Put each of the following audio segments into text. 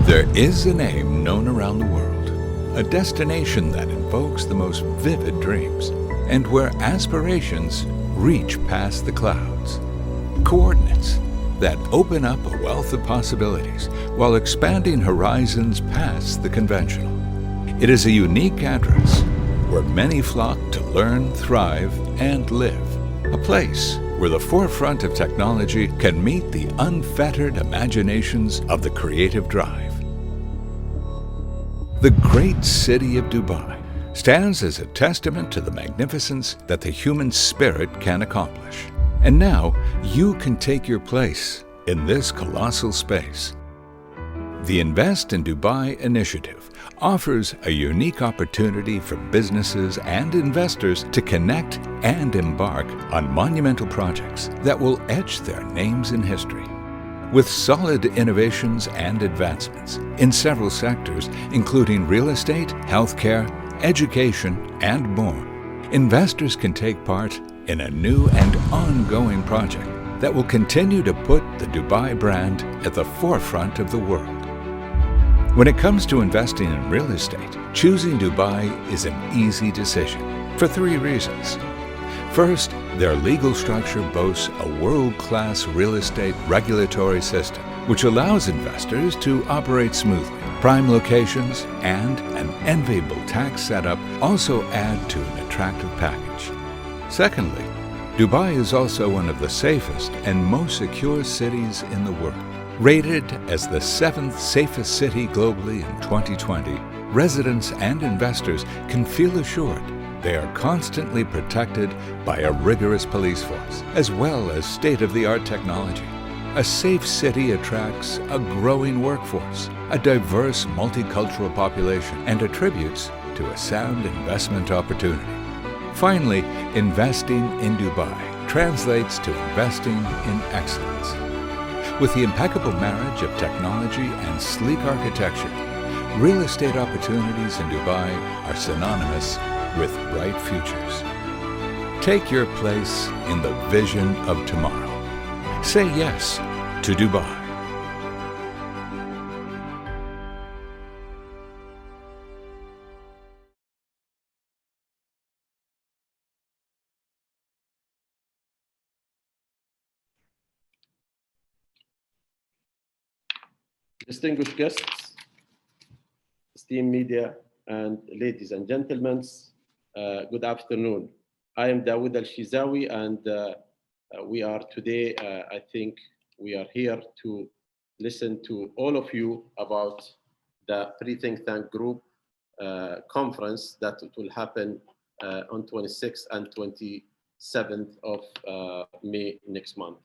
There is a name known around the world, a destination that invokes the most vivid dreams, and where aspirations reach past the clouds. Coordinates that open up a wealth of possibilities while expanding horizons past the conventional. It is a unique address where many flock to learn, thrive, and live. A place where the forefront of technology can meet the unfettered imaginations of the creative drive. The great city of Dubai stands as a testament to the magnificence that the human spirit can accomplish. And now, you can take your place in this colossal space. The Invest in Dubai initiative offers a unique opportunity for businesses and investors to connect and embark on monumental projects that will etch their names in history. With solid innovations and advancements in several sectors, including real estate, healthcare, education, and more, investors can take part in a new and ongoing project that will continue to put the Dubai brand at the forefront of the world. When it comes to investing in real estate, choosing Dubai is an easy decision for 3 reasons. First, their legal structure boasts a world-class real estate regulatory system, which allows investors to operate smoothly. Prime locations and an enviable tax setup also add to an attractive package. Secondly, Dubai is also one of the safest and most secure cities in the world. Rated as the 7th safest city globally in 2020, residents and investors can feel assured they are constantly protected by a rigorous police force, as well as state-of-the-art technology. A safe city attracts a growing workforce, a diverse multicultural population, and attributes to a sound investment opportunity. Finally, investing in Dubai translates to investing in excellence. With the impeccable marriage of technology and sleek architecture, real estate opportunities in Dubai are synonymous with bright futures. Take your place in the vision of tomorrow. Say yes to Dubai. Distinguished guests, esteemed media, and ladies and gentlemen, good afternoon. I am Dawood Al-Shizawi, and we are today, I think we are here to listen to all of you about the Pre-Think Tank Group conference that will happen on 26th and 27th of May next month.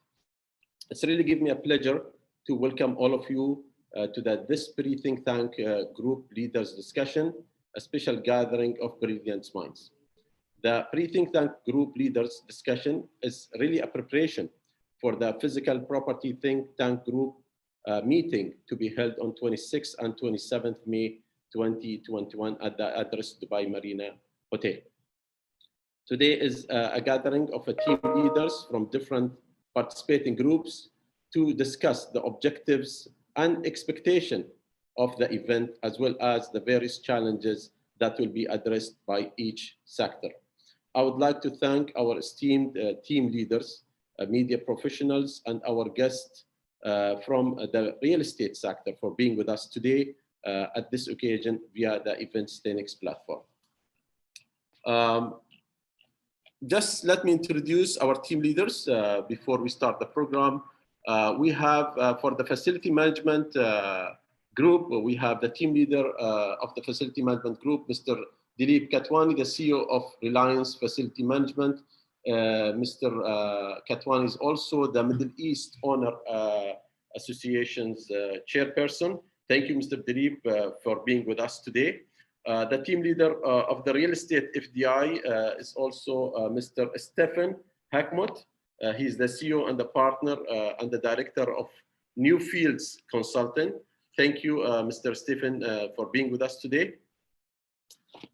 It's really given me a pleasure to welcome all of you to this Pre-Think Tank Group Leaders Discussion, a special gathering of brilliant minds. The Pre-Think Tank Group Leaders Discussion is really a preparation for the Physical Property Think Tank Group meeting to be held on 26th and 27th May 2021 at the Address Dubai Marina Hotel. Today is a gathering of team leaders from different participating groups to discuss the objectives and expectation of the event, as well as the various challenges that will be addressed by each sector. I would like to thank our esteemed team leaders, media professionals, and our guests from the real estate sector for being with us today at this occasion via the Events 10X platform. Just let me introduce our team leaders before we start the program. We have for the facility management group, we have the team leader of the facility management group, Mr. Dilip Katwani, the CEO of Reliance Facility Management. Mr. Katwani is also the Middle East Owner Association's chairperson. Thank you, Mr. Dilip, for being with us today. The team leader of the real estate FDI is also Mr. Stephen Hakmut. He's the CEO and the partner and the director of New Fields Consulting. Thank you, Mr. Stephen, for being with us today.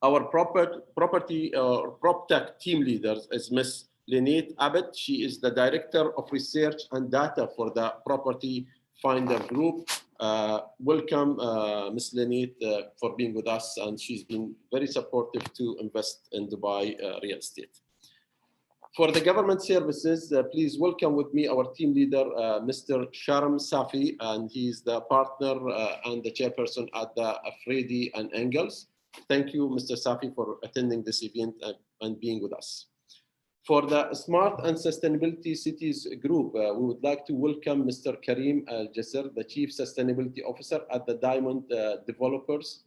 Our property PropTech team leader is Ms. Lynette Abbott. She is the Director of Research and Data for the Property Finder Group. Welcome, Ms. Lenit, for being with us, and she's been very supportive to invest in Dubai real estate. For the government services, please welcome with me our team leader, Mr. Sharm Safi, and he's the partner and the chairperson at the Afridi and Engels. Thank you, Mr. Safi, for attending this event and being with us. For the Smart and Sustainability Cities Group, we would like to welcome Mr. Karim Al-Jasser, the Chief Sustainability Officer at the Diamond Developers.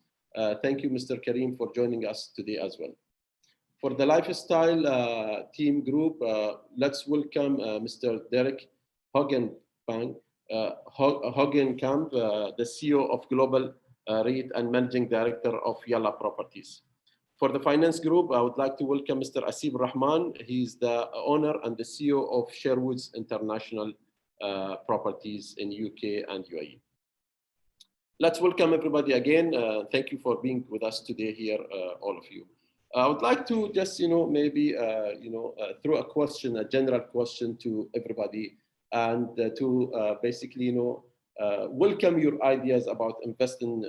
Thank you, Mr. Karim, for joining us today as well. For the Lifestyle Team Group, let's welcome Mr. Derek Hogenkamp, the CEO of Global REIT and Managing Director of Yalla Properties. For the Finance Group, I would like to welcome Mr. Asib Rahman. He's the owner and the CEO of Sherwoods International Properties in UK and UAE. Let's welcome everybody again. Thank you for being with us today here, all of you. I would like to just, maybe, throw a question, a general question to everybody, and to basically, welcome your ideas about investing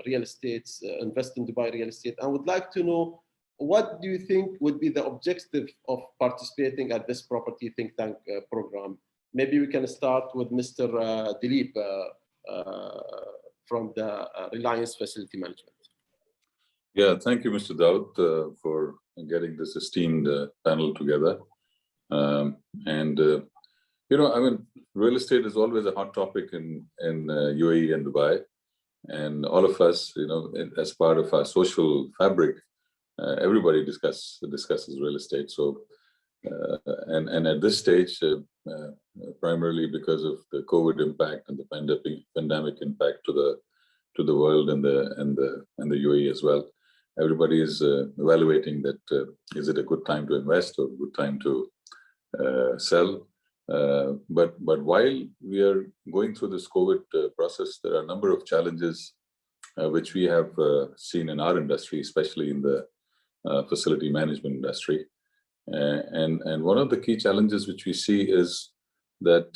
real estate, invest in Dubai real estate. I would like to know, what do you think would be the objective of participating at this property think tank program? Maybe we can start with Mr. Dilip from the Reliance Facility Management. Yeah, thank you, Mr. Daud, for getting this esteemed panel together. I mean, real estate is always a hot topic in UAE and Dubai. And all of us, as part of our social fabric, everybody discusses real estate. So, and at this stage, primarily because of the COVID impact and the pandemic impact to the world and the UAE as well, everybody is evaluating that is it a good time to invest or a good time to sell. But while we are going through this COVID process, there are a number of challenges which we have seen in our industry, especially in the facility management industry. And one of the key challenges which we see is that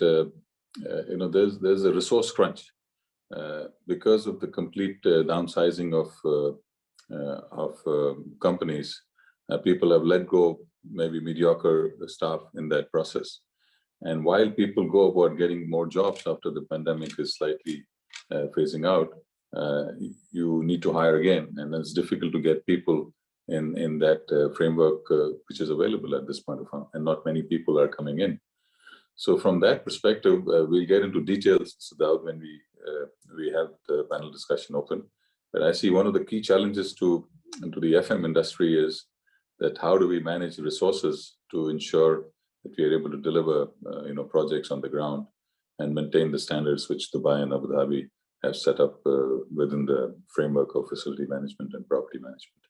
there's a resource crunch because of the complete downsizing of companies. People have let go maybe mediocre staff in that process. And while people go about getting more jobs after the pandemic is slightly phasing out, you need to hire again. And it's difficult to get people in that framework which is available at this point of time. And not many people are coming in. So from that perspective, we'll get into details, Daud, when we have the panel discussion open. But I see one of the key challenges to the FM industry is that how do we manage resources to ensure that we are able to deliver, projects on the ground and maintain the standards which Dubai and Abu Dhabi have set up within the framework of facility management and property management.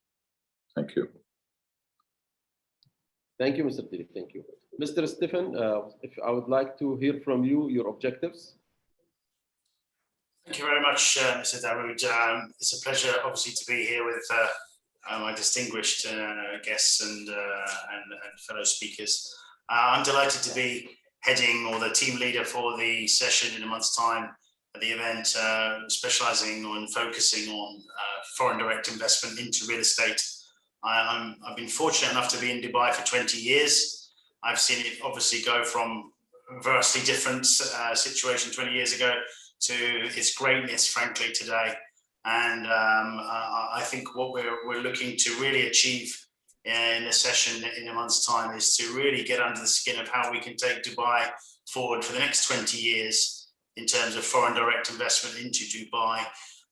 Thank you. Thank you, Mr. Dilip. Thank you. Mr. Stephen, if I would like to hear from you, your objectives. Thank you very much, Mr. Dawood. It's a pleasure, obviously, to be here with my distinguished guests and fellow speakers. I'm delighted to be heading or the team leader for the session in a month's time at the event, specializing on focusing on foreign direct investment into real estate. I've been fortunate enough to be in Dubai for 20 years. I've seen it obviously go from a vastly different situation 20 years ago to its greatness, frankly, today. And I think what we're looking to really achieve in a session in a month's time is to really get under the skin of how we can take Dubai forward for the next 20 years in terms of foreign direct investment into Dubai.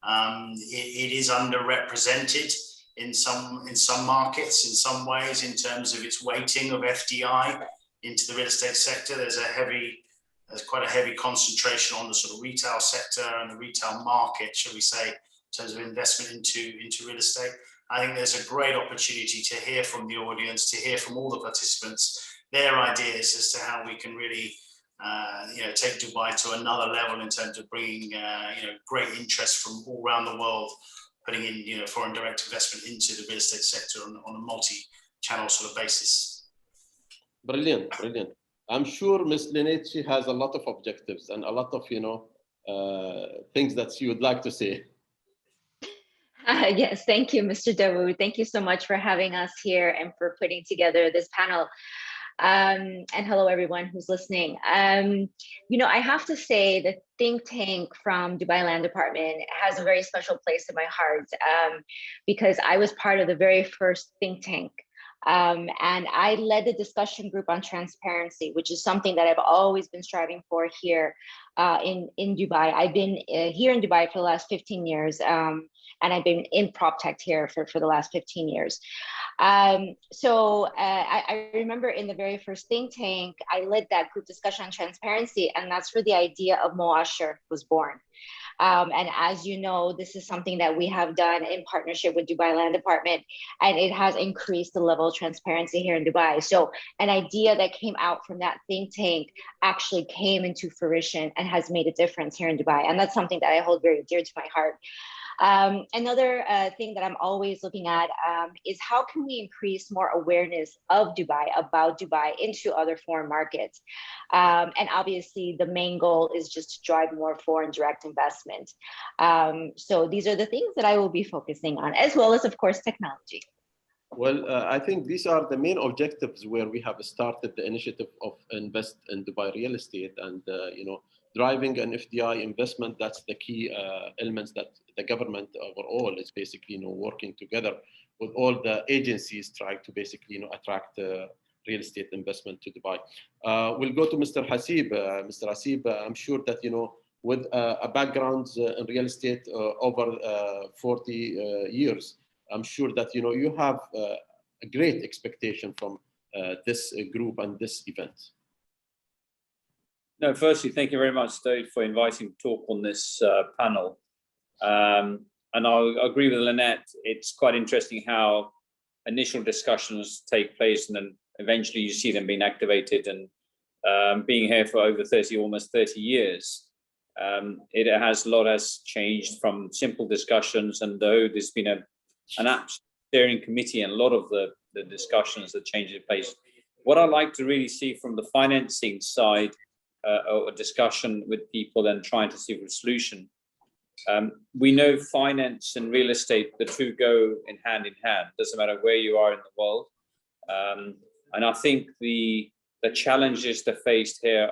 It is underrepresented in some markets, in some ways, in terms of its weighting of FDI into the real estate sector. There's quite a heavy concentration on the sort of retail sector and the retail market, shall we say, in terms of investment into real estate. I think there's a great opportunity to hear from the audience, to hear from all the participants, their ideas as to how we can really, take Dubai to another level in terms of bringing, great interest from all around the world, putting in, foreign direct investment into the real estate sector on a multi-channel sort of basis. Brilliant, brilliant. I'm sure Ms. Lenit, she has a lot of objectives and a lot of, things that you would like to say. Yes, thank you, Mr. Dawood. Thank you so much for having us here and for putting together this panel. And hello, everyone who's listening. You know, I have to say the think tank from Dubai Land Department has a very special place in my heart because I was part of the very first think tank. And I led the discussion group on transparency, which is something that I've always been striving for here in Dubai. I've been here in Dubai for the last 15 years, and I've been in PropTech here for the last 15 years. I remember in the very first think tank, I led that group discussion on transparency, and that's where the idea of Moasher was born. And as you know, this is something that we have done in partnership with Dubai Land Department, and it has increased the level of transparency here in Dubai. So an idea that came out from that think tank actually came into fruition and has made a difference here in Dubai. And that's something that I hold very dear to my heart. Another thing that I'm always looking at is how can we increase more awareness of Dubai, about Dubai into other foreign markets? And obviously the main goal is just to drive more foreign direct investment. So these are the things that I will be focusing on, as well as, of course, technology. Well, I think these are the main objectives where we have started the initiative of Invest in Dubai Real Estate, and you know, driving an FDI investment. That's the key elements that the government overall is basically, you know, working together with all the agencies trying to basically, you know, attract real estate investment to Dubai. We'll go to Mr. Hasib. Mr. Hasib, I'm sure that, you know, with a background in real estate over 40 years, I'm sure that, you know, you have a great expectation from this group and this event. No, firstly, thank you very much, Dave, for inviting me to talk on this panel. And I'll agree with Lynette. It's quite interesting how initial discussions take place and then eventually you see them being activated. And being here for over almost 30 years, a lot has changed from simple discussions, and though there's been an app steering committee and a lot of the discussions that change in place. What I like to really see from the financing side, or a discussion with people and trying to see a solution. We know finance and real estate, the two go in hand. Doesn't matter where you are in the world. And I think the challenges that are faced here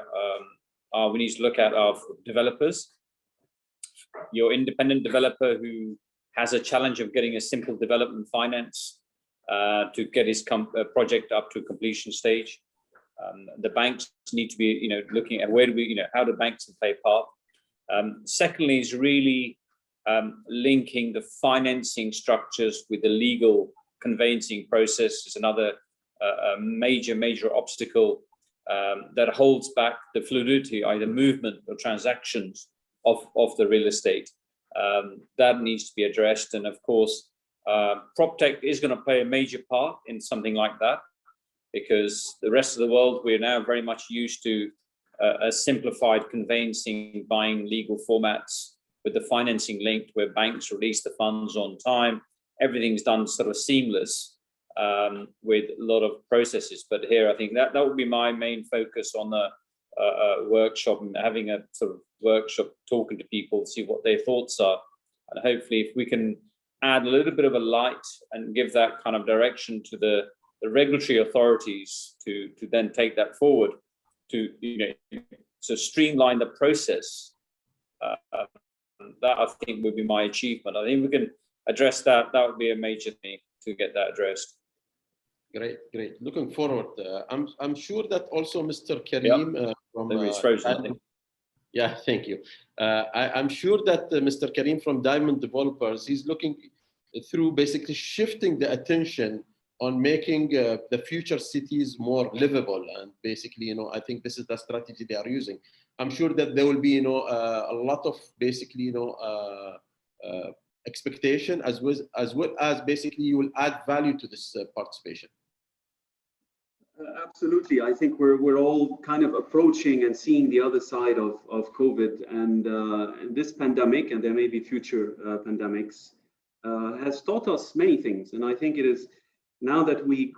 are we need to look at our developers. Your independent developer who has a challenge of getting a simple development finance to get his project up to completion stage. The banks need to be, you know, looking at where do we, you know, how do banks play a part. Secondly, is really linking the financing structures with the legal conveyancing process is another major obstacle that holds back the fluidity, either movement or transactions of the real estate. That needs to be addressed, and of course, PropTech is going to play a major part in something like that, because the rest of the world, we're now very much used to a simplified conveyancing, buying legal formats with the financing linked, where banks release the funds on time. Everything's done sort of seamless with a lot of processes. But here, I think that would be my main focus on the workshop, and having a sort of workshop, talking to people, see what their thoughts are. And hopefully, if we can add a little bit of a light and give that kind of direction to the regulatory authorities to then take that forward to, you know, to streamline the process, that I think would be my achievement. I think we can address that. That would be a major thing to get that addressed. Great. Looking forward. I'm sure that also Mr. Karim from yeah, thank you. I'm sure that Mr. Karim from Diamond Developers, he's looking through basically shifting the attention on making the future cities more livable, and basically, you know, I think this is the strategy they are using. I'm sure that there will be, you know, a lot of basically, you know, expectation as well as basically you will add value to this participation. Absolutely. I think we're all kind of approaching and seeing the other side of COVID, and this pandemic, and there may be future pandemics, has taught us many things. And I think it is now that we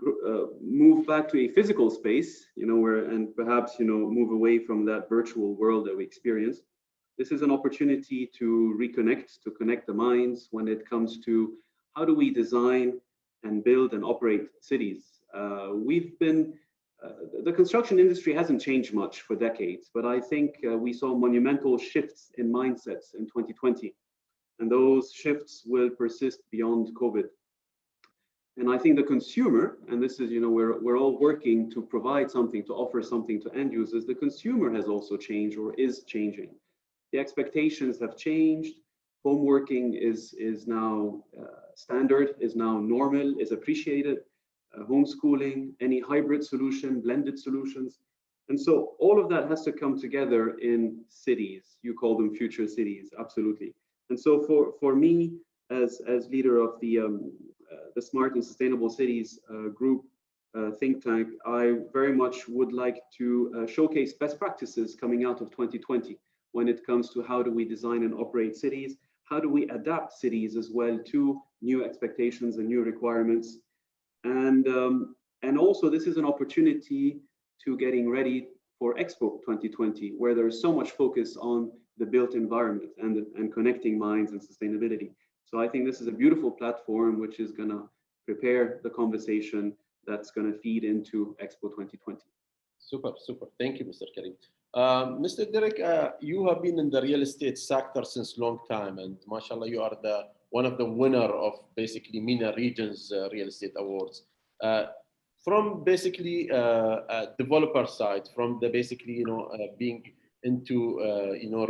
move back to a physical space, you know, and perhaps, you know, move away from that virtual world that we experienced, This is an opportunity to reconnect, to connect the minds when it comes to how do we design and build and operate cities. The construction industry hasn't changed much for decades, but I think we saw monumental shifts in mindsets in 2020, and those shifts will persist beyond COVID. And I think the consumer, and this is, we're all working to provide something, to offer something to end users, the consumer has also changed or is changing. The expectations have changed. Home working is now standard, is now normal, is appreciated. Homeschooling, any hybrid solution, blended solutions. And so all of that has to come together in cities. You call them future cities, absolutely. And so for me, as leader of the Smart and Sustainable Cities group think tank, I very much would like to showcase best practices coming out of 2020 when it comes to how do we design and operate cities, how do we adapt cities as well to new expectations and new requirements. And also this is an opportunity to getting ready for Expo 2020, where there's so much focus on the built environment and connecting minds and sustainability. So I think this is a beautiful platform which is going to prepare the conversation that's going to feed into Expo 2020. Super. Thank you, Mr. Karim. Mr. Derek, you have been in the real estate sector since long time, and mashallah, you are one of the winner of basically MENA region's real estate awards. From basically a developer side, from the basically being into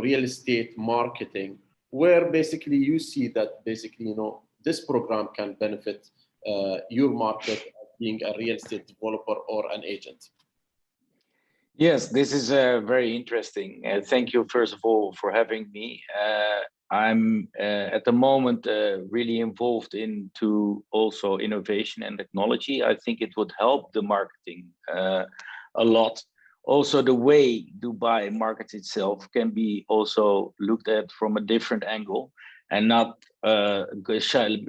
real estate marketing, where basically you see that basically this program can benefit your market being a real estate developer or an agent. Yes, this is very interesting. Thank you, first of all, for having me. I'm at the moment really involved into also innovation and technology. I think it would help the marketing a lot. Also, the way Dubai markets itself can be also looked at from a different angle, and not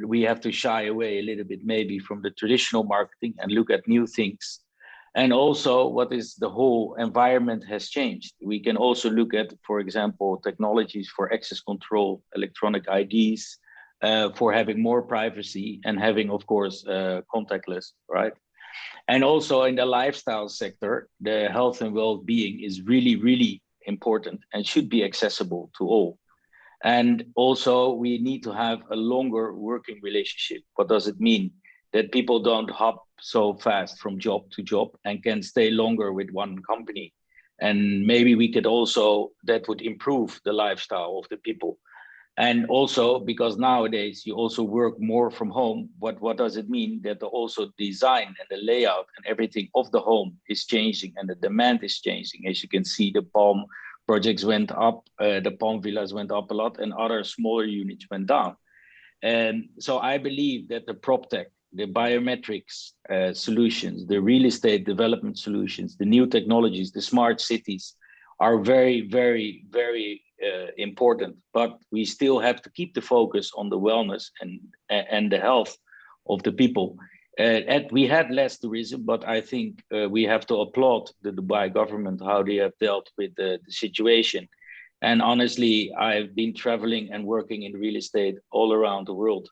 we have to shy away a little bit maybe from the traditional marketing and look at new things. And also what is the whole environment has changed. We can also look at, for example, technologies for access control, electronic IDs, for having more privacy and having, of course, contactless, right? And also in the lifestyle sector, the health and well-being is really, really important and should be accessible to all. And also we need to have a longer working relationship. What does it mean? That people don't hop so fast from job to job and can stay longer with one company. And maybe we could also, that would improve the lifestyle of the people. And also because nowadays you also work more from home, what does it mean? That also design and the layout and everything of the home is changing and the demand is changing. As you can see, the Palm projects went up, the Palm villas went up a lot and other smaller units went down. And so I believe that the PropTech, the biometrics solutions, the real estate development solutions, the new technologies, the smart cities are very, very, very important. But we still have to keep the focus on the wellness and the health of the people. We had less tourism, but I think we have to applaud the Dubai government, how they have dealt with the situation. And honestly, I've been traveling and working in real estate all around the world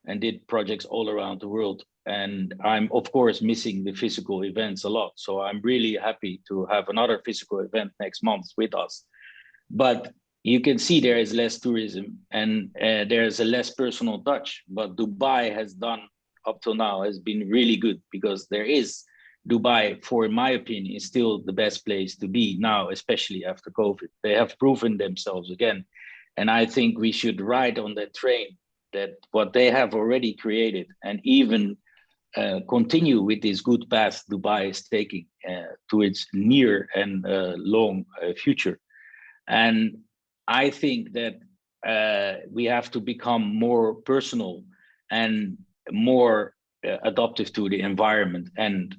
and did projects all around the world. And I'm, of course, missing the physical events a lot. So I'm really happy to have another physical event next month with us. But you can see there is less tourism and there's a less personal touch. But Dubai has done, up till now, has been really good because there is Dubai, for in my opinion, is still the best place to be now, especially after COVID. They have proven themselves again. And I think we should ride on that train, that what they have already created and even continue with this good path Dubai is taking to its near and long future. And I think that we have to become more personal and more adaptive to the environment. And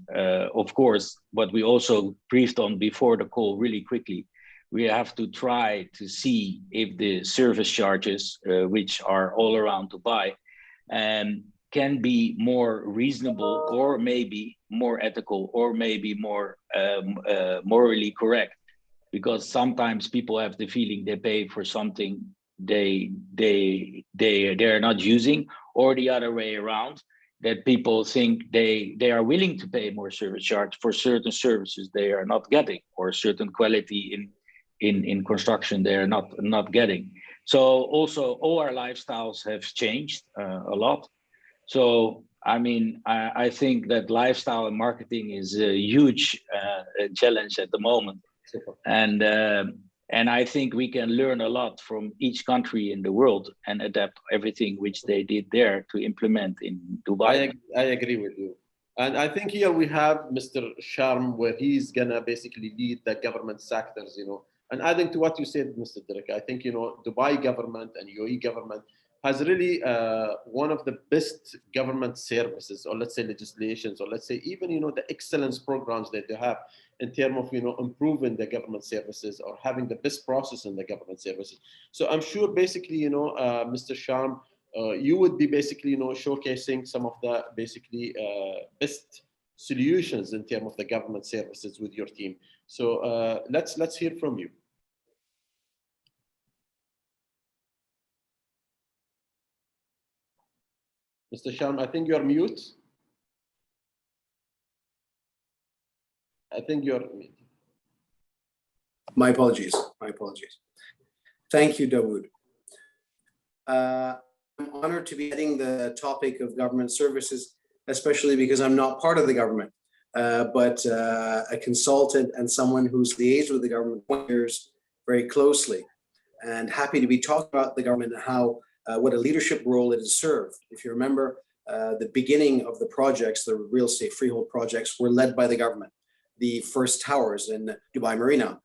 of course, what we also briefed on before the call really quickly, we have to try to see if the service charges, which are all around Dubai, can be more reasonable or maybe more ethical or maybe more morally correct. because sometimes people have the feeling they pay for something they're not using, or the other way around, that people think they are willing to pay more service charge for certain services they are not getting, or certain quality in construction they are not getting. So also all our lifestyles have changed a lot. So I mean, I think that lifestyle and marketing is a huge challenge at the moment. Super. And I think we can learn a lot from each country in the world and adapt everything which they did there to implement in Dubai. I agree with you. And I think here we have Mr. Sharm, where he's gonna basically lead the government sectors, And adding to what you said, Mr. Derek, I think, Dubai government and UAE government has really one of the best government services, or let's say legislations, or let's say even, the excellence programs that they have in terms of, improving the government services or having the best process in the government services. So I'm sure basically, Mr. Sharm, you would be basically, showcasing some of the basically best solutions in terms of the government services with your team. So let's hear from you. Mr. Sharm, I think you're mute. I think you're mute. My apologies. My apologies. Thank you, Dawood. I'm honored to be heading the topic of government services, especially because I'm not part of the government, but a consultant and someone who's liaised with the government for years very closely, and happy to be talking about the government and how what a leadership role it has served. If you remember, the beginning of the projects, the real estate freehold projects, were led by the government. The first towers in Dubai Marina,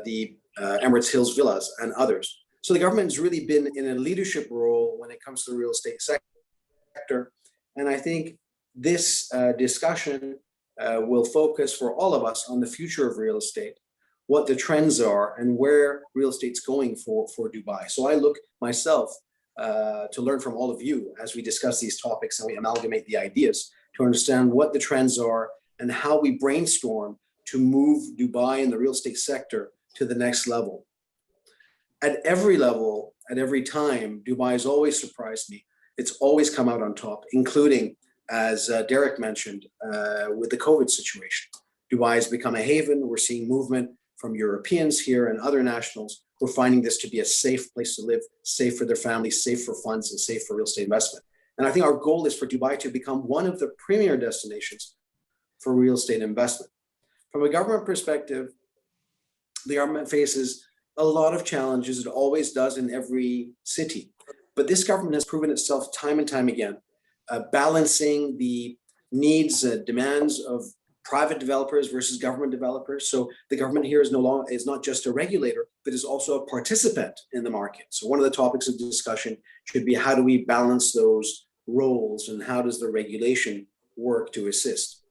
the Emirates Hills Villas, and others. So the government has really been in a leadership role when it comes to the real estate sector. And I think this discussion will focus for all of us on the future of real estate, what the trends are, and where real estate's going for Dubai. So I look myself to learn from all of you as we discuss these topics and we amalgamate the ideas to understand what the trends are and how we brainstorm to move Dubai and the real estate sector to the next level. At every level, at every time, Dubai has always surprised me. It's always come out on top, including, as Derek mentioned, with the COVID situation. Dubai has become a haven. We're seeing movement from Europeans here and other nationals. We're finding this to be a safe place to live, safe for their families, safe for funds, and safe for real estate investment. And I think our goal is for Dubai to become one of the premier destinations for real estate investment. From a government perspective, the government faces a lot of challenges. It always does in every city. But this government has proven itself time and time again, balancing the needs, demands of private developers versus government developers. So the government here is not just a regulator, but is also a participant in the market. So one of the topics of discussion should be, how do we balance those roles and how does the regulation work to assist?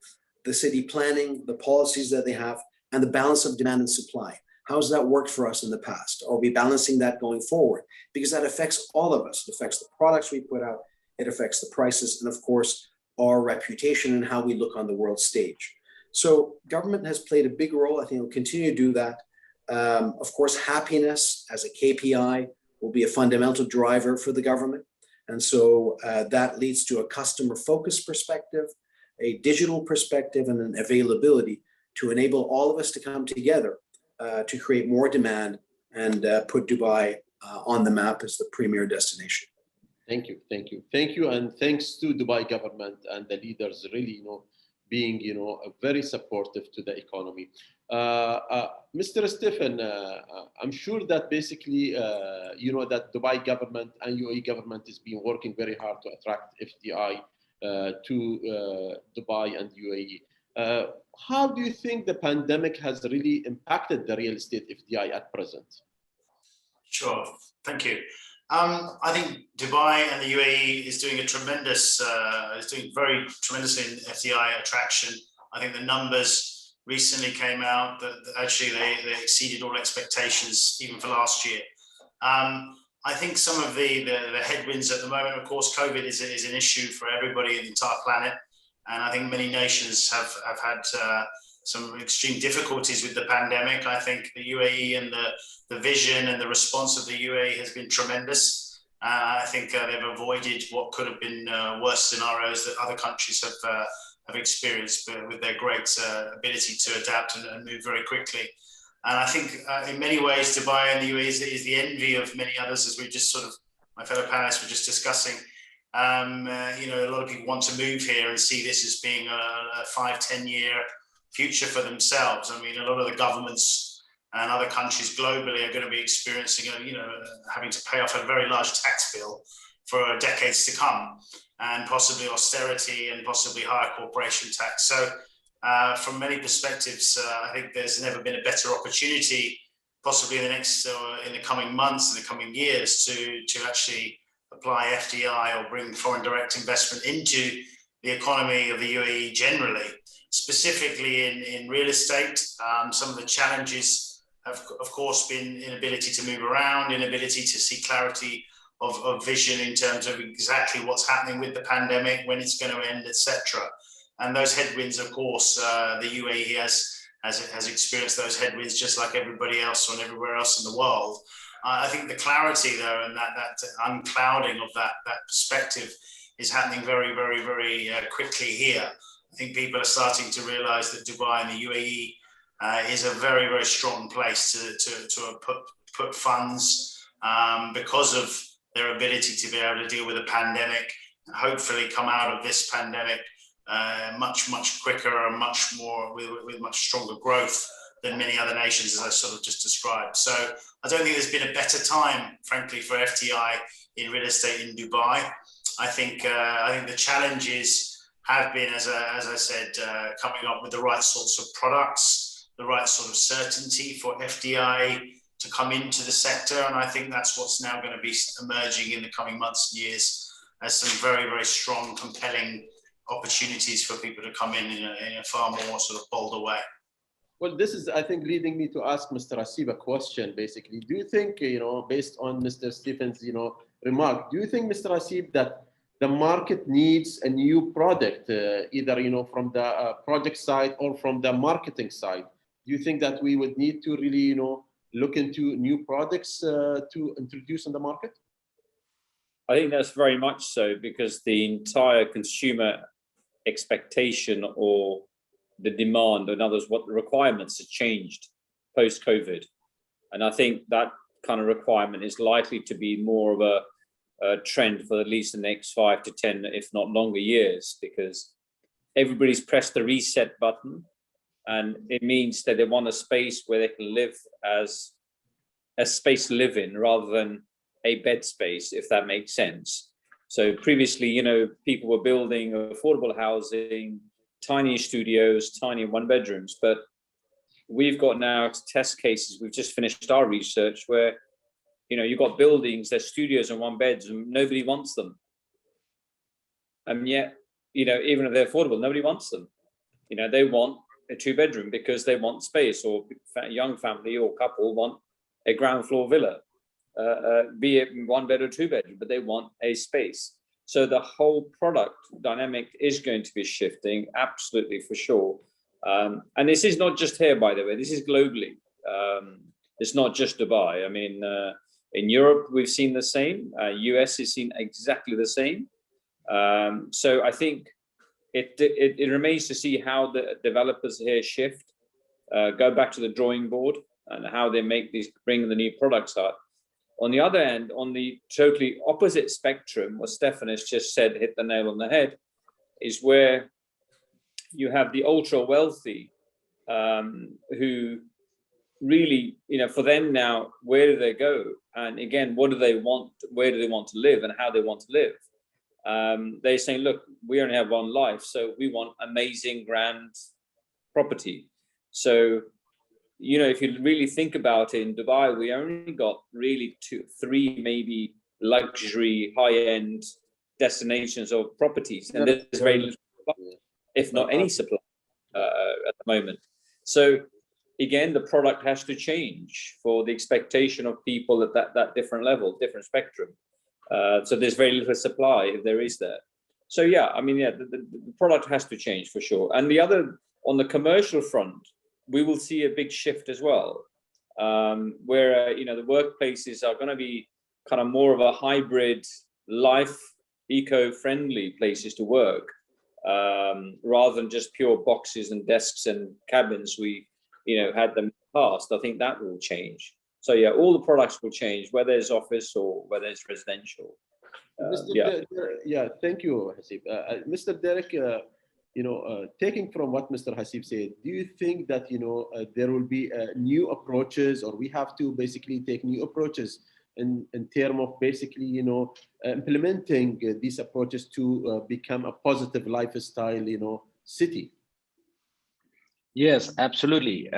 The city planning, the policies that they have, and the balance of demand and supply. How has that worked for us in the past? Are we balancing that going forward? Because that affects all of us. It affects the products we put out, it affects the prices, and of course, our reputation and how we look on the world stage. So government has played a big role. I think it will continue to do that. Of course, happiness as a KPI will be a fundamental driver for the government. And so that leads to a customer-focused perspective, a digital perspective, and an availability to enable all of us to come together to create more demand and put Dubai on the map as the premier destination. Thank you, and thanks to Dubai government and the leaders really, being, very supportive to the economy. Mr. Stephen, I'm sure that basically, that Dubai government and UAE government has been working very hard to attract FDI to Dubai and UAE. How do you think the pandemic has really impacted the real estate FDI at present? Sure, thank you. I think Dubai and the UAE is doing very tremendously in FDI attraction. I think the numbers recently came out that actually they exceeded all expectations even for last year. I think some of the headwinds at the moment, of course, COVID is an issue for everybody in the entire planet. And I think many nations have had some extreme difficulties with the pandemic. I think the UAE and the vision and the response of the UAE has been tremendous. I think they've avoided what could have been worse scenarios that other countries have experienced, but with their great ability to adapt and move very quickly. And I think in many ways, Dubai and the UAE is the envy of many others, as we just sort of, my fellow panelists were just discussing. You know, a lot of people want to move here and see this as being a 5-10 year future for themselves. I mean, a lot of the governments and other countries globally are going to be experiencing, you know, having to pay off a very large tax bill for decades to come, and possibly austerity and possibly higher corporation tax. So from many perspectives, I think there's never been a better opportunity, possibly in the coming months, in the coming years, to actually apply FDI or bring foreign direct investment into the economy of the UAE generally, specifically in real estate. Some of the challenges have, of course, been inability to move around, inability to see clarity of vision in terms of exactly what's happening with the pandemic, when it's going to end, etc. And those headwinds, of course, the UAE has experienced those headwinds just like everybody else and everywhere else in the world. I think the clarity there and that unclouding of that perspective is happening very, very, very quickly here. I think people are starting to realize that Dubai and the UAE is a very, very strong place to put funds because of their ability to be able to deal with a pandemic, and hopefully come out of this pandemic much, much quicker and much more with much stronger growth than many other nations, as I sort of just described. So I don't think there's been a better time, frankly, for FDI in real estate in Dubai. I think the challenges have been, as I said, coming up with the right sorts of products, the right sort of certainty for FDI to come into the sector. And I think that's what's now going to be emerging in the coming months and years as some very, very strong, compelling opportunities for people to come in a far more sort of bolder way. Well, this is, I think, leading me to ask Mr. Asib a question, basically. Do you think, you know, based on Mr. Stephen's, you know, remark, do you think, Mr. Asib, that the market needs a new product, either, you know, from the project side or from the marketing side? Do you think that we would need to really, you know, look into new products to introduce in the market? I think that's very much so, because the entire consumer expectation or the demand, in other words, what the requirements have changed post-COVID. And I think that kind of requirement is likely to be more of a trend for at least the next 5 to 10, if not longer years, because everybody's pressed the reset button, and it means that they want a space where they can live as a space to live in rather than a bed space, if that makes sense. So previously, you know, people were building affordable housing, tiny studios, tiny one bedrooms, but we've got now test cases. We've just finished our research where, you know, you've got buildings, they're studios and one beds, and nobody wants them. And yet, you know, even if they're affordable, nobody wants them. You know, they want a 2-bedroom because they want space, or a young family or couple want a ground floor villa, be it 1 bed or 2-bedroom, but they want a space. So the whole product dynamic is going to be shifting, absolutely, for sure. And this is not just here, by the way, this is globally. It's not just Dubai. I mean, in Europe, we've seen the same. US has seen exactly the same. So I think it remains to see how the developers here shift, go back to the drawing board, and how they bring the new products out. On the other end, on the totally opposite spectrum, what Stefan has just said, hit the nail on the head, is where you have the ultra wealthy who really, you know, for them now, where do they go? And again, what do they want? Where do they want to live and how they want to live? They're saying, look, we only have one life, so we want amazing, grand property. So, you know, if you really think about it, in Dubai, we only got really 2, 3 maybe luxury, high-end destinations of properties, and there's very little supply, if not any supply at the moment. So again, the product has to change for the expectation of people at that different level, different spectrum. So there's very little supply, if there is there. So yeah, I mean, yeah, the product has to change for sure. And the other On the commercial front, we will see a big shift as well, where the workplaces are going to be kind of more of a hybrid life, eco-friendly places to work, rather than just pure boxes and desks and cabins we had them in the past. I think that will change. So yeah, all the products will change, whether it's office or whether it's residential. Thank you, Hasib. Mr. Derek, taking from what Mr. Hasib said, do you think that there will be new approaches, or we have to basically take new approaches in terms of basically implementing these approaches to become a positive lifestyle city? Yes, absolutely.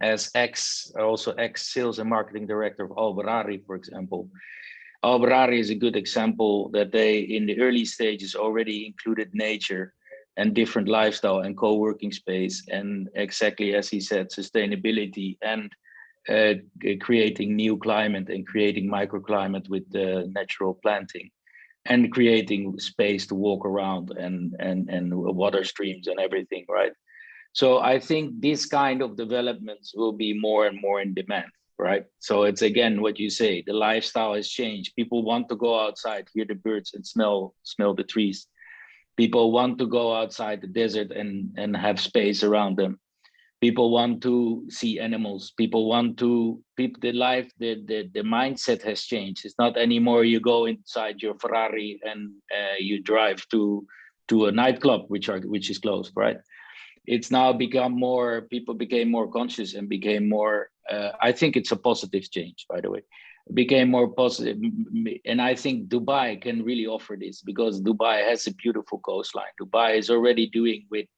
As ex-sales and marketing director of Al Barari, for example, Al Barari is a good example that they, in the early stages, already included nature and different lifestyle and co-working space, and exactly as he said, sustainability and creating new climate and creating microclimate with the natural planting and creating space to walk around and water streams and everything, right? So I think this kind of developments will be more and more in demand, right? So it's again what you say, the lifestyle has changed. People want to go outside, hear the birds and smell the trees. People want to go outside the desert and have space around them. People want to see animals. The mindset has changed. It's not anymore you go inside your Ferrari and you drive to a nightclub, which is closed, right? It's now become more, people became more conscious and became more, I think it's a positive change, by the way, became more positive. And I think Dubai can really offer this because Dubai has a beautiful coastline. Dubai is already doing with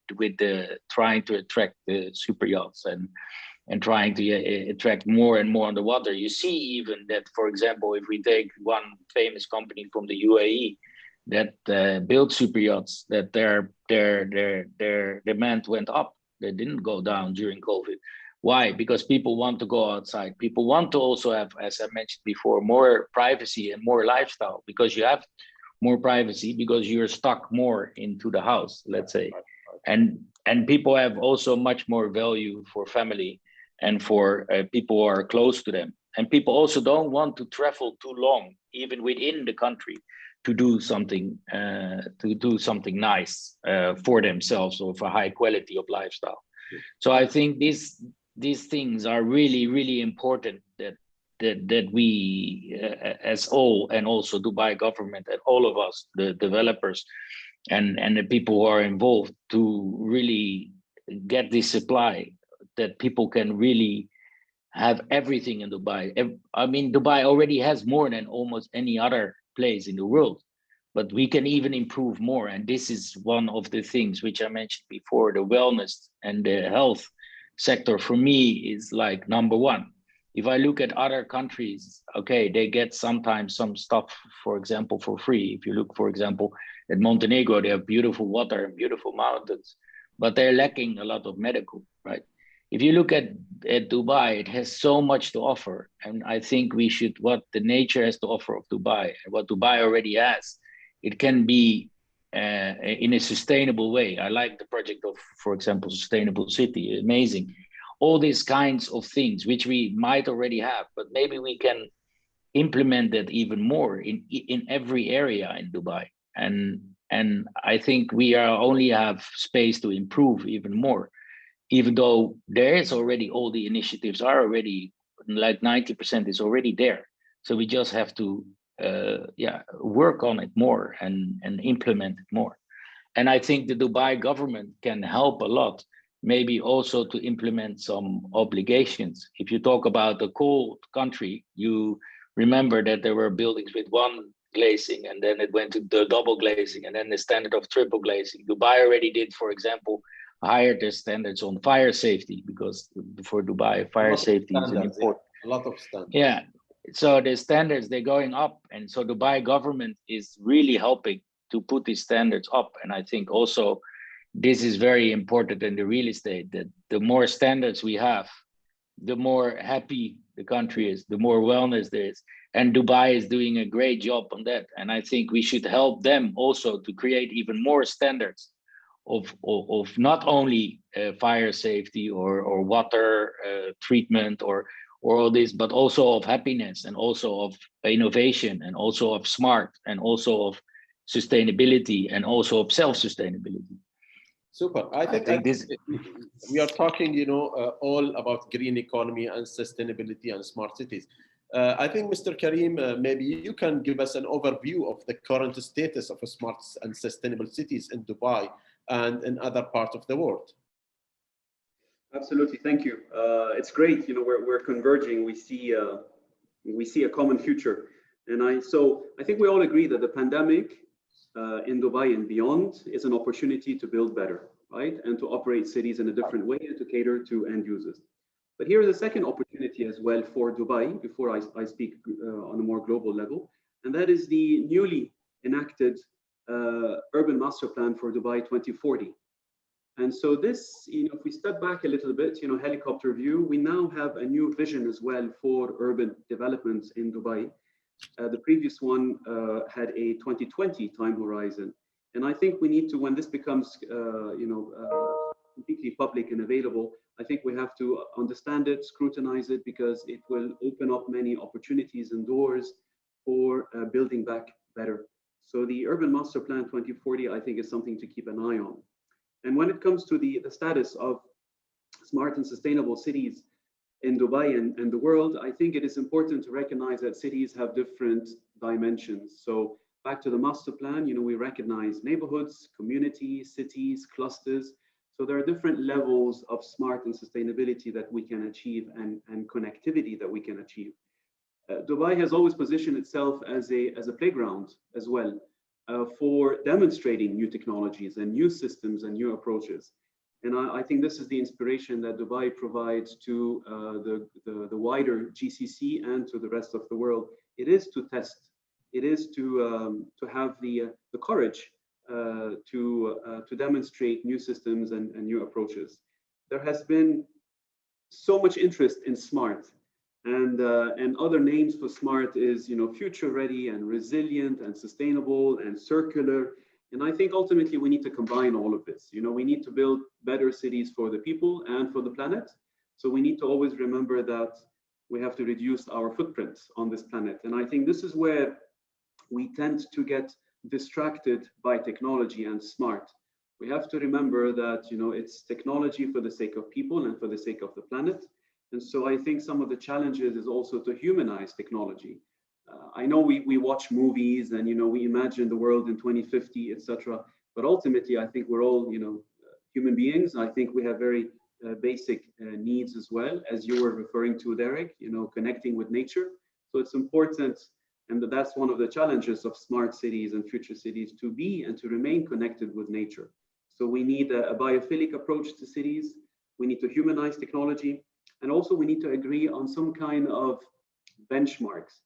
trying to attract the super yachts and trying to attract more and more on the water. You see even that, for example, if we take one famous company from the UAE, that built super yachts, that their demand went up. They didn't go down during COVID. Why? Because people want to go outside. People want to also have, as I mentioned before, more privacy and more lifestyle, because you have more privacy because you're stuck more into the house, let's say. And people have also much more value for family and for people who are close to them. And people also don't want to travel too long, even within the country, to do something nice for themselves or for high quality of lifestyle. So I think these things are really, really important that we as all, and also Dubai government and all of us, the developers and the people who are involved, to really get this supply, that people can really have everything in Dubai. I mean, Dubai already has more than almost any other place in the world, but we can even improve more. And this is one of the things which I mentioned before, the wellness and the health sector for me is like number one. If I look at other countries, okay, they get sometimes some stuff, for example, for free. If you look, for example, at Montenegro, they have beautiful water and beautiful mountains, but they're lacking a lot of medical, right? If you look at Dubai, it has so much to offer. And I think we should, what the nature has to offer of Dubai, and what Dubai already has, it can be in a sustainable way. I like the project of, for example, Sustainable City, amazing. All these kinds of things, which we might already have, but maybe we can implement that even more in every area in Dubai. And I think we only have space to improve even more, even though there is already, all the initiatives are already, like 90% is already there. So we just have to work on it more and implement it more. And I think the Dubai government can help a lot, maybe also to implement some obligations. If you talk about the cold country, you remember that there were buildings with one glazing, and then it went to the double glazing, and then the standard of triple glazing. Dubai already did, for example, higher the standards on fire safety, because for Dubai, fire safety is an important. A lot of standards. Yeah. So the standards, they're going up. And so Dubai government is really helping to put these standards up. And I think also this is very important in the real estate, that the more standards we have, the more happy the country is, the more wellness there is. And Dubai is doing a great job on that. And I think we should help them also to create even more standards of not only fire safety or water treatment or all this, but also of happiness and also of innovation and also of smart and also of sustainability and also of self-sustainability. Super. I think this we are talking, all about green economy and sustainability and smart cities. I think, Mr. Karim, maybe you can give us an overview of the current status of smart and sustainable cities in Dubai and in other parts of the world. Absolutely, thank you. It's great, we're converging. We see a common future, and I think we all agree that the pandemic in Dubai and beyond is an opportunity to build better, right, and to operate cities in a different way and to cater to end users. But here is a second opportunity as well for Dubai, before I speak on a more global level, and that is the newly enacted Urban Master Plan for Dubai 2040. And so this, if we step back a little bit, helicopter view, we now have a new vision as well for urban developments in Dubai. The previous one had a 2020 time horizon. And I think we need to, when this becomes, completely public and available, I think we have to understand it, scrutinize it, because it will open up many opportunities and doors for building back better. So the Urban Master Plan 2040, I think, is something to keep an eye on. And when it comes to the status of smart and sustainable cities in Dubai and the world, I think it is important to recognize that cities have different dimensions. So back to the master plan, we recognize neighborhoods, communities, cities, clusters. So there are different levels of smart and sustainability that we can achieve and connectivity that we can achieve. Dubai has always positioned itself as a playground as well for demonstrating new technologies and new systems and new approaches. And I think this is the inspiration that Dubai provides to the wider GCC and to the rest of the world. It is to test. It is to have the courage to demonstrate new systems and new approaches. There has been so much interest in smart, and other names for smart is future ready and resilient and sustainable and circular. And I think ultimately we need to combine all of this. We need to build better cities for the people and for the planet. So we need to always remember that we have to reduce our footprint on this planet. And I think this is where we tend to get distracted by technology and smart. We have to remember that it's technology for the sake of people and for the sake of the planet. And so I think some of the challenges is also to humanize technology. I know we watch movies and we imagine the world in 2050, etc. But ultimately, I think we're all human beings. I think we have very basic needs as well, as you were referring to, Derek. Connecting with nature. So it's important, and that's one of the challenges of smart cities and future cities, to be and to remain connected with nature. So we need a biophilic approach to cities. We need to humanize technology, and also we need to agree on some kind of benchmarks.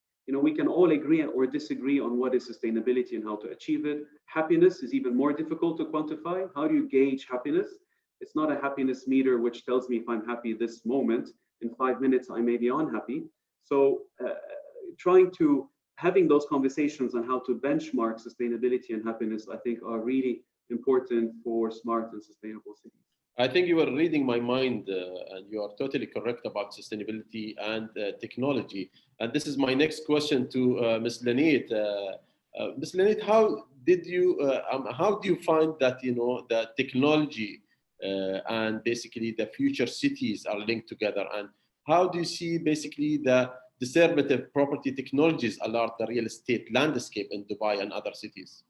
We can all agree or disagree on what is sustainability and how to achieve it. Happiness is even more difficult to quantify. How do you gauge happiness? It's not a happiness meter which tells me if I'm happy this moment. In 5 minutes, I may be unhappy. So having those conversations on how to benchmark sustainability and happiness, I think, are really important for smart and sustainable cities. I think you were reading my mind, and you are totally correct about sustainability and technology. And this is my next question to Ms. Lanit. Ms. Lanit, how do you find that the technology and basically the future cities are linked together? And how do you see basically the disruptive property technologies alert the real estate landscape in Dubai and other cities?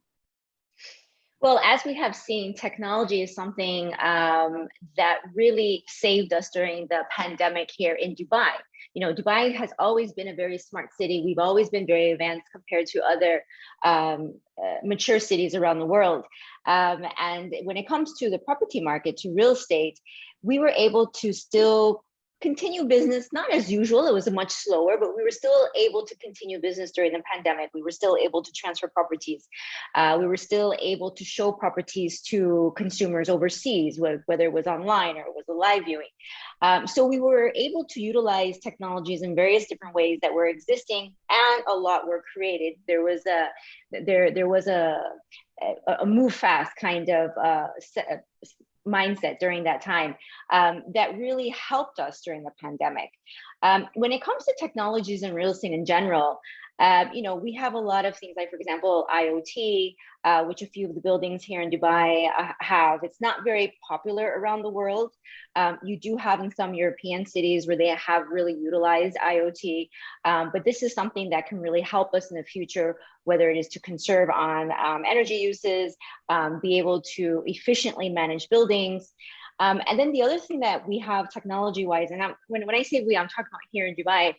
Well, as we have seen, technology is something that really saved us during the pandemic here in Dubai. Dubai has always been a very smart city. We've always been very advanced compared to other mature cities around the world. And when it comes to the property market, to real estate, we were able to still continue business, not as usual, it was much slower, but we were still able to continue business during the pandemic. We were still able to transfer properties. We were still able to show properties to consumers overseas, whether it was online or it was a live viewing. So we were able to utilize technologies in various different ways that were existing, and a lot were created. There was a a move fast kind of mindset during that time that really helped us during the pandemic. When it comes to technologies and real estate in general, we have a lot of things like, for example, IoT, which a few of the buildings here in Dubai have. It's not very popular around the world. You do have in some European cities where they have really utilized IoT, but this is something that can really help us in the future, whether it is to conserve on energy uses, be able to efficiently manage buildings. And then the other thing that we have technology-wise, and when I say we, I'm talking about here in Dubai,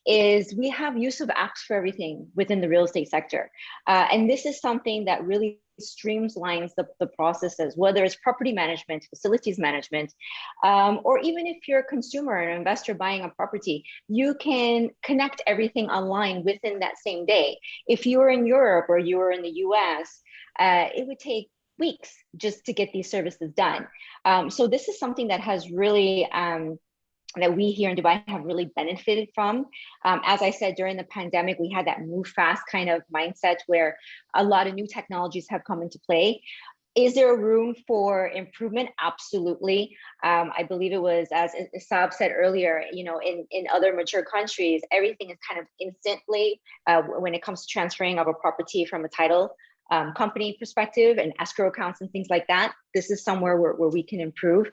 is we have use of apps for everything within the real estate sector. And this is something that really streamlines the processes, whether it's property management, facilities management, or even if you're a consumer or an investor buying a property, you can connect everything online within that same day. If you were in Europe or you were in the US, it would take weeks just to get these services done. So this is something that has really, that we here in Dubai have really benefited from. As I said, during the pandemic, we had that move fast kind of mindset where a lot of new technologies have come into play. Is there a room for improvement? Absolutely. I believe it was, as Saab said earlier, in other mature countries, everything is kind of instantly when it comes to transferring of a property from a title company perspective and escrow accounts and things like that. This is somewhere where we can improve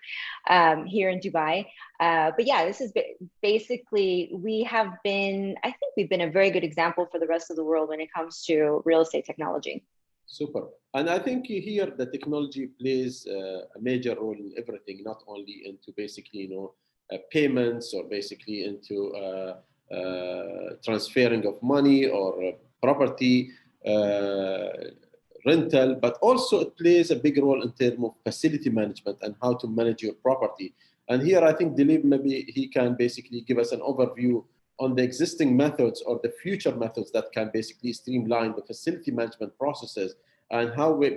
here in Dubai. But yeah, this is basically, I think we've been a very good example for the rest of the world when it comes to real estate technology. Super. And I think here the technology plays a major role in everything, not only into basically, payments or basically into transferring of money or property rental, but also it plays a big role in terms of facility management and how to manage your property. And here I think Dilip, maybe he can basically give us an overview on the existing methods or the future methods that can basically streamline the facility management processes and how we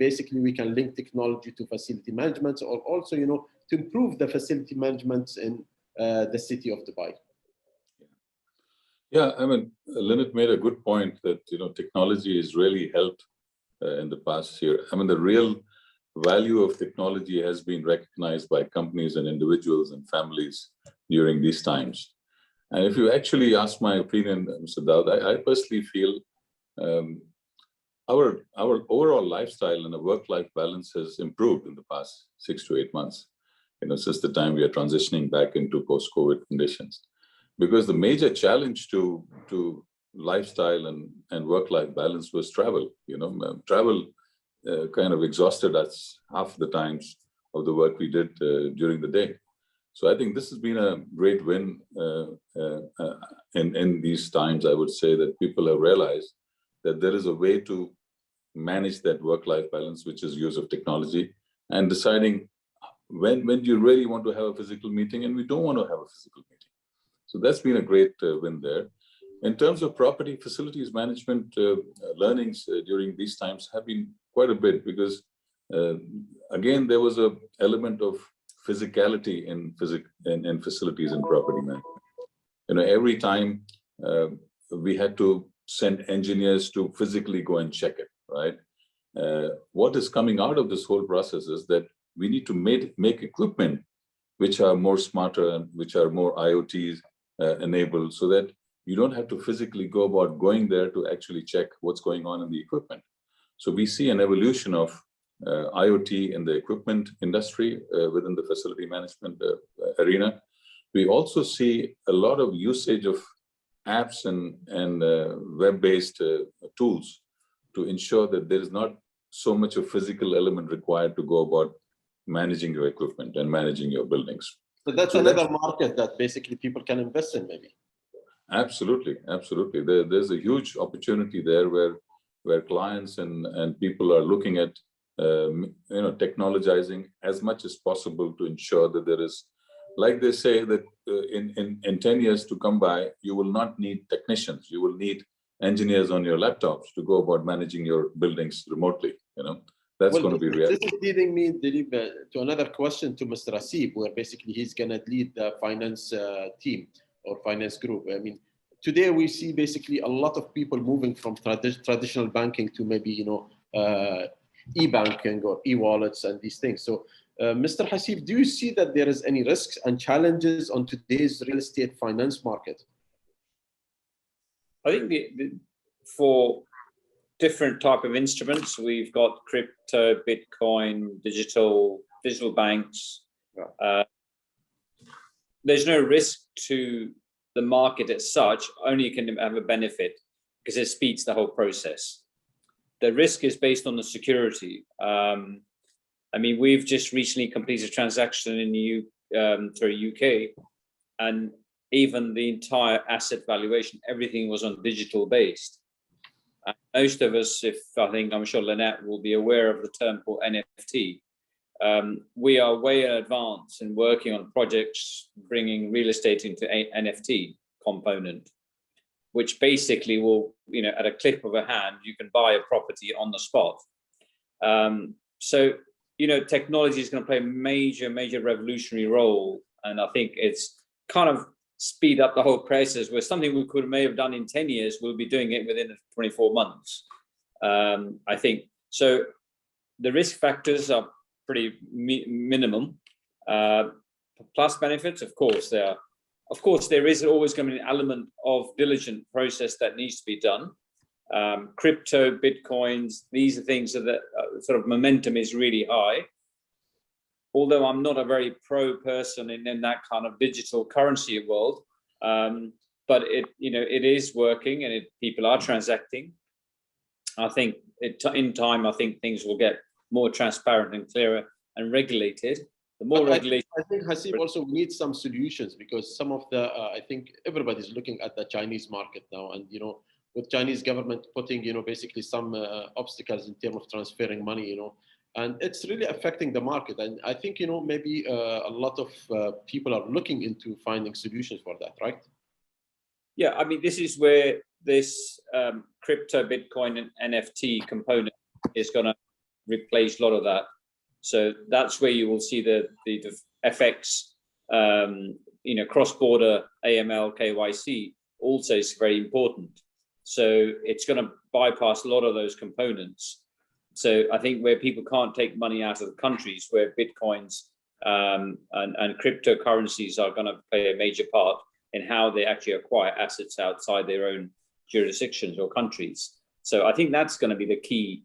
can link technology to facility management, or also, to improve the facility management in the city of Dubai. Yeah, I mean, Lynette made a good point that, technology has really helped in the past year. I mean, the real value of technology has been recognized by companies and individuals and families during these times. And if you actually ask my opinion, Mr. Daud, I personally feel our overall lifestyle and the work-life balance has improved in the past 6 to 8 months, since the time we are transitioning back into post-COVID conditions. Because the major challenge to lifestyle and work-life balance was travel. Travel kind of exhausted us half the times of the work we did during the day. So I think this has been a great win in these times. I would say that people have realized that there is a way to manage that work-life balance, which is use of technology, and deciding when do you really want to have a physical meeting and we don't want to have a physical meeting. So that's been a great win there. In terms of property facilities management, learnings during these times have been quite a bit, because again, there was an element of physicality in facilities and property management. Every time we had to send engineers to physically go and check it, right? What is coming out of this whole process is that we need to make equipment which are more smarter and which are more IoT enabled, so that you don't have to physically go about going there to actually check what's going on in the equipment. So we see an evolution of IoT in the equipment industry within the facility management arena. We also see a lot of usage of apps and web-based tools to ensure that there is not so much of physical element required to go about managing your equipment and managing your buildings. So that's another market that basically people can invest in, maybe. Absolutely, absolutely. There's a huge opportunity there where clients and people are looking at technologizing as much as possible to ensure that there is, like they say, that in 10 years to come by, you will not need technicians. You will need engineers on your laptops to go about managing your buildings remotely. That's going to be reality. This is leading me, Dilip, to another question to Mr. Asib, where basically he's going to lead the finance team or finance group. I mean, today we see basically a lot of people moving from traditional banking to maybe, e-banking or e-wallets and these things. So, Mr. Hasib, do you see that there is any risks and challenges on today's real estate finance market? I think for different type of instruments, we've got crypto, Bitcoin, digital banks. There's no risk to the market as such, only you can have a benefit because it speeds the whole process. The risk is based on the security. I mean, we've just recently completed a transaction in the UK, and even the entire asset valuation, everything was on digital based. Most of us, I'm sure Lynette will be aware of the term called NFT. We are way in advance in working on projects bringing real estate into NFT component, which basically will, at a click of a hand, you can buy a property on the spot. So, technology is going to play a major revolutionary role. And I think it's kind of speed up the whole process where something we may have done in 10 years, we'll be doing it within 24 months. I think, so the risk factors are pretty minimum. Plus benefits, of course, there are. Of course, there is always going to be an element of diligent process that needs to be done. Crypto, Bitcoins, these are things that sort of momentum is really high. Although I'm not a very pro person in that kind of digital currency world, but it is working and people are transacting. I think in time, I think things will get more transparent and clearer and regulated. The more regulation. I think Hasib also needs some solutions because some of the I think everybody's looking at the Chinese market now, and with Chinese government putting basically some obstacles in terms of transferring money, and it's really affecting the market. And I think maybe a lot of people are looking into finding solutions for that, right? Yeah, I mean, this is where this crypto, Bitcoin, and NFT component is going to replace a lot of that. So that's where you will see the FX, cross-border AML, KYC also is very important. So it's going to bypass a lot of those components. So I think where people can't take money out of the countries, where Bitcoins and cryptocurrencies are going to play a major part in how they actually acquire assets outside their own jurisdictions or countries. So I think that's going to be the key.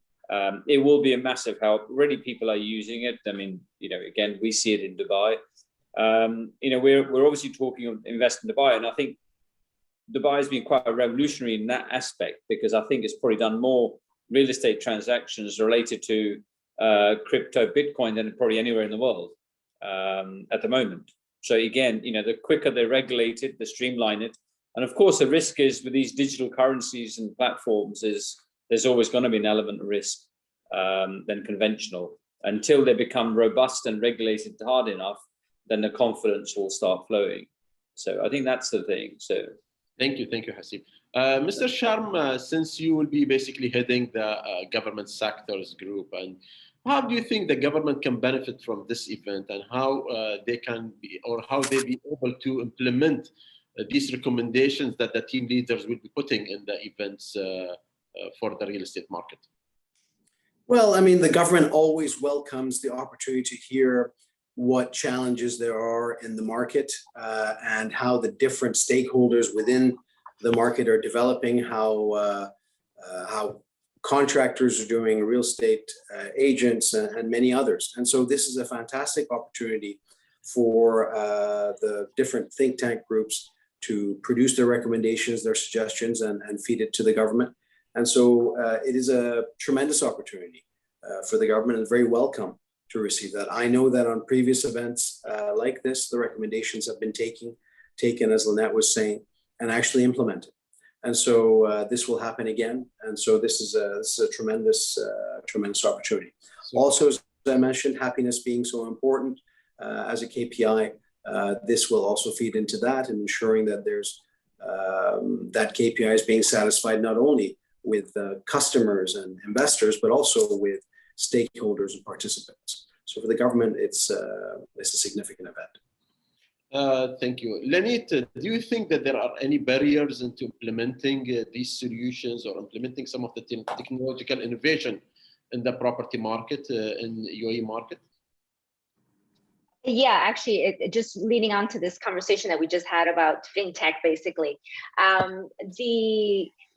It will be a massive help. Already people are using it. I mean, again, we see it in Dubai. We're obviously talking of invest in Dubai, and I think Dubai has been quite a revolutionary in that aspect because I think it's probably done more real estate transactions related to crypto, Bitcoin than probably anywhere in the world at the moment. So again, the quicker they regulate it, they streamline it. And of course, the risk is with these digital currencies and platforms is there's always going to be an element of risk than conventional. Until they become robust and regulated hard enough, then the confidence will start flowing. So I think that's the thing. So thank you, Hasib. Mr. Sharm, since you will be basically heading the government sectors group, and how do you think the government can benefit from this event, and how they be able to implement these recommendations that the team leaders will be putting in the events for the real estate market? Well, I mean, the government always welcomes the opportunity to hear what challenges there are in the market and how the different stakeholders within the market are developing, how contractors are doing, real estate agents, and many others. And so this is a fantastic opportunity for the different think tank groups to produce their recommendations, their suggestions, and feed it to the government. And so it is a tremendous opportunity for the government and very welcome to receive that. I know that on previous events like this, the recommendations have been taken, as Lynette was saying, and actually implemented. And so this will happen again. And so this is a tremendous opportunity. Also, as I mentioned, happiness being so important as a KPI, this will also feed into that and ensuring that there's that KPI is being satisfied not only with customers and investors, but also with stakeholders and participants. So for the government, it's a significant event. Thank you. Lynette, do you think that there are any barriers into implementing these solutions or implementing some of the technological innovation in the property market in UAE market? Yeah, actually, just leading on to this conversation that we just had about fintech, basically,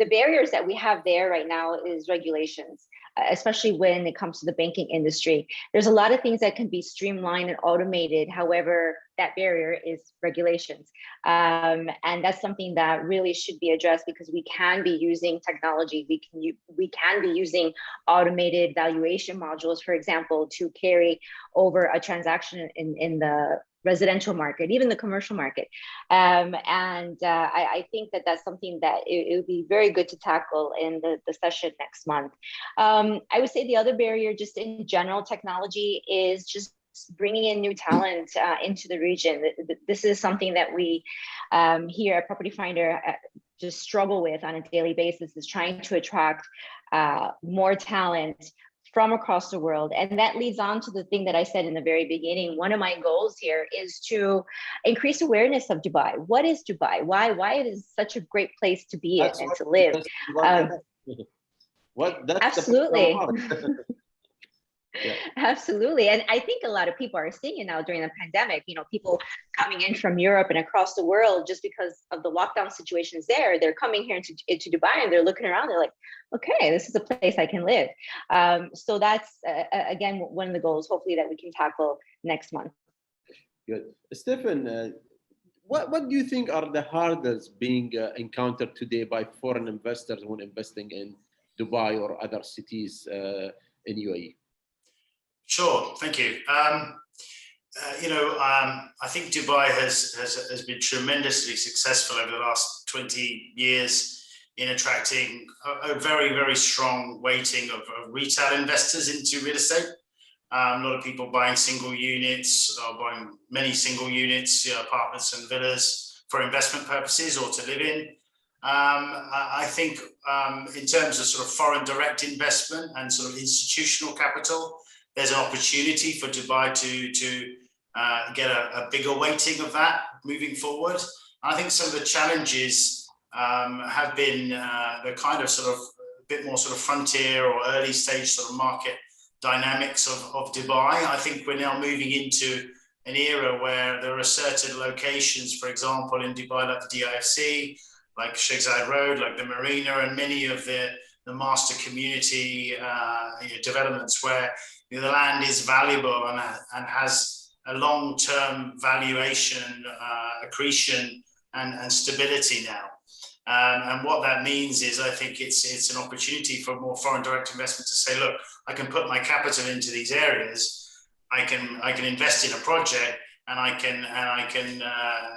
the barriers that we have there right now is regulations, especially when it comes to the banking industry. There's a lot of things that can be streamlined and automated. However, that barrier is regulations. And that's something that really should be addressed, because we can be using technology. We can be using automated valuation modules, for example, to carry over a transaction in the residential market, even the commercial market. I think that that's something that it would be very good to tackle in the session next month. I would say the other barrier, just in general technology, is just bringing in new talent into the region. This is something that we here at Property Finder just struggle with on a daily basis, is trying to attract more talent from across the world. And that leads on to the thing that I said in the very beginning. One of my goals here is to increase awareness of Dubai. What is Dubai? Why it is such a great place to be in and to live? Absolutely. Yeah. Absolutely. And I think a lot of people are seeing it now during the pandemic, people coming in from Europe and across the world, just because of the lockdown situations there, they're coming here into Dubai and they're looking around, they're like, okay, this is a place I can live. So that's, again, one of the goals, hopefully, that we can tackle next month. Good. Stephen, what do you think are the hurdles being encountered today by foreign investors when investing in Dubai or other cities in UAE? Sure, thank you. I think Dubai has been tremendously successful over the last 20 years in attracting a very, very strong weighting of retail investors into real estate. A lot of people buying single units, or buying many single units, apartments and villas for investment purposes or to live in. I think in terms of sort of foreign direct investment and sort of institutional capital, there's an opportunity for Dubai to get a bigger weighting of that moving forward. I think some of the challenges have been the kind of sort of a bit more sort of frontier or early stage sort of market dynamics of Dubai. I think we're now moving into an era where there are certain locations, for example, in Dubai, like the DIFC, like Sheikh Zayed Road, like the Marina, and many of the master community developments where the land is valuable and has a long-term valuation, accretion, and stability now. And what that means is, I think it's an opportunity for more foreign direct investment to say, look, I can put my capital into these areas. I can invest in a project, and I can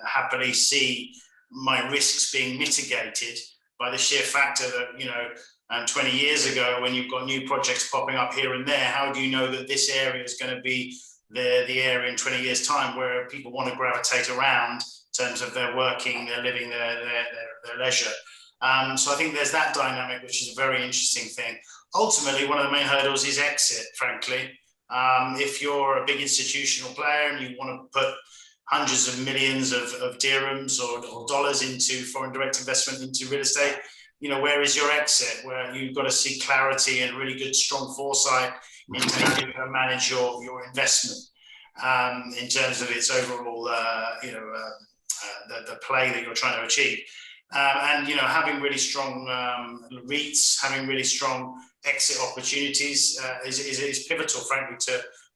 happily see my risks being mitigated by the sheer factor that 20 years ago, when you've got new projects popping up here and there, how do you know that this area is going to be the area in 20 years' time where people want to gravitate around in terms of their working, their living, their leisure? So I think there's that dynamic, which is a very interesting thing. Ultimately, one of the main hurdles is exit, frankly. If you're a big institutional player and you want to put hundreds of millions of dirhams or dollars into foreign direct investment into real estate, where is your exit? Where you've got to see clarity and really good, strong foresight into how you're going to manage your investment in terms of its overall, the play that you're trying to achieve. And having really strong REITs, having really strong exit opportunities is pivotal, frankly,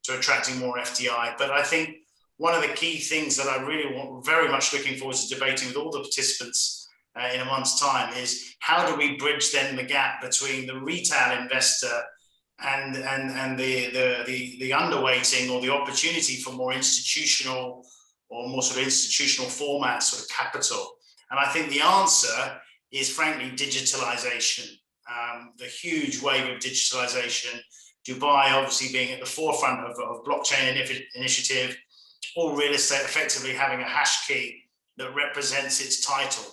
to attracting more FDI. But I think one of the key things that I really want, very much looking forward to debating with all the participants in a month's time, is how do we bridge then the gap between the retail investor and the underweighting or the opportunity for more institutional or more sort of institutional format sort of capital. And I think the answer is, frankly, digitalization. The huge wave of digitalization, Dubai obviously being at the forefront of blockchain initiative, all real estate effectively having a hash key that represents its title,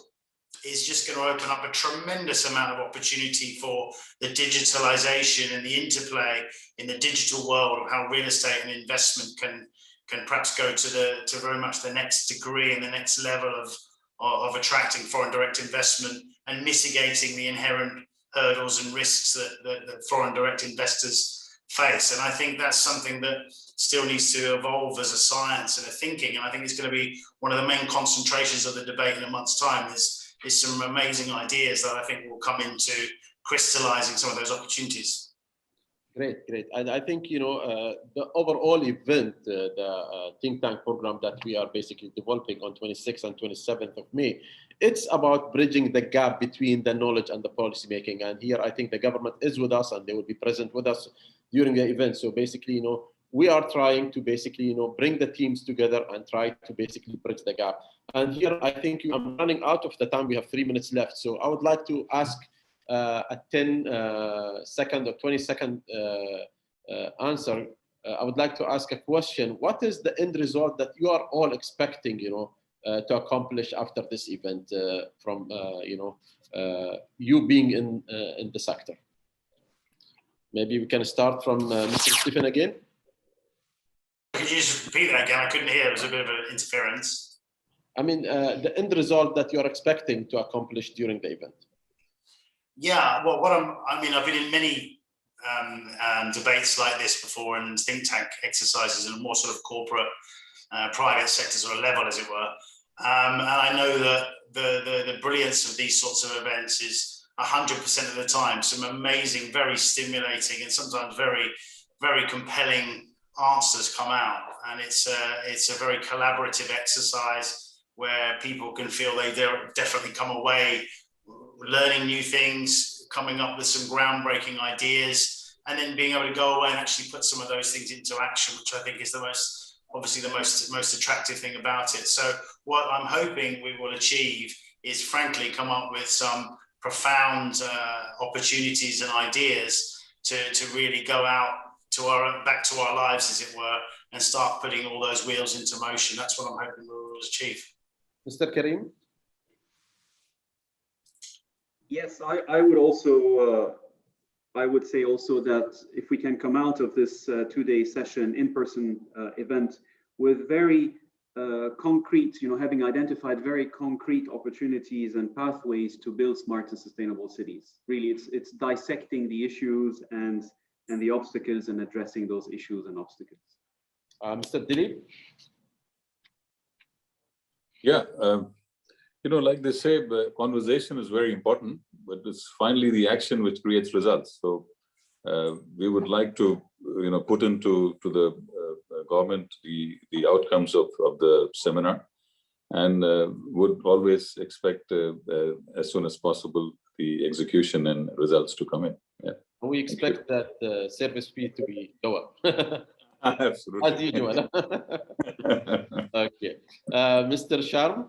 is just going to open up a tremendous amount of opportunity for the digitalization and the interplay in the digital world of how real estate and investment can perhaps go to very much the next degree and the next level of attracting foreign direct investment and mitigating the inherent hurdles and risks that foreign direct investors face. And I think that's something that still needs to evolve as a science and a thinking. And I think it's going to be one of the main concentrations of the debate in a month's time is some amazing ideas that I think will come into crystallizing some of those opportunities. Great, great. And I think, the overall event, the think tank program that we are basically developing on 26th and 27th of May, it's about bridging the gap between the knowledge and the policy making. And here, I think the government is with us and they will be present with us during the event. So basically, we are trying to basically, bring the teams together and try to basically bridge the gap. And here, I think I'm running out of the time. We have 3 minutes left. So I would like to ask a 10-second or 20-second answer. I would like to ask a question. What is the end result that you are all expecting, to accomplish after this event from, you being in the sector? Maybe we can start from Mr. Stephen again. Could you just repeat that again? I couldn't hear. It was a bit of an interference. I mean, the end result that you're expecting to accomplish during the event. Yeah, well, I've been in many debates like this before and think tank exercises in a more sort of corporate, private sector sort of level, as it were. And I know that the brilliance of these sorts of events is 100% of the time some amazing, very stimulating, and sometimes very, very compelling answers come out. And it's a very collaborative exercise where people can feel they definitely come away learning new things, coming up with some groundbreaking ideas, and then being able to go away and actually put some of those things into action, which I think is the most attractive thing about it. So what I'm hoping we will achieve is, frankly, come up with some profound opportunities and ideas to really go out back to our lives, as it were, and start putting all those wheels into motion. That's what I'm hoping we will achieve. Mr. Karim? Yes, I would also, I would say also that if we can come out of this 2-day session, in-person event with very concrete, having identified very concrete opportunities and pathways to build smart and sustainable cities. Really, it's dissecting the issues and the obstacles and addressing those issues and obstacles. Mr. Dilip? Yeah. Like they say, the conversation is very important, but it's finally the action which creates results. So we would like to, put into the government the outcomes of the seminar, and would always expect as soon as possible the execution and results to come in. Yeah. We expect that service fee to be lower. Absolutely. As usual. Okay. Mr. Sharm?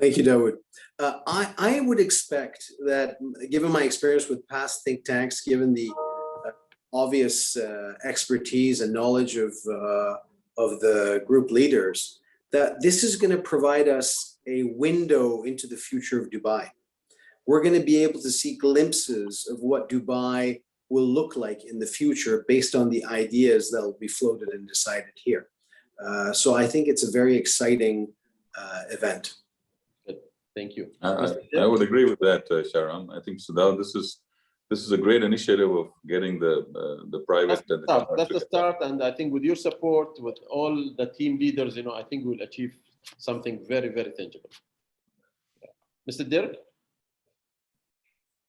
Thank you, Dawood. I would expect that, given my experience with past think tanks, given the obvious expertise and knowledge of the group leaders, that this is going to provide us a window into the future of Dubai. We're going to be able to see glimpses of what Dubai will look like in the future based on the ideas that will be floated and decided here. So I think it's a very exciting event. Thank you. I would agree with that, Sharon. I think, Sudhal, this is a great initiative of getting the private. That's the start, and I think with your support, with all the team leaders, I think we'll achieve something very, very tangible. Yeah. Mr. Dirk?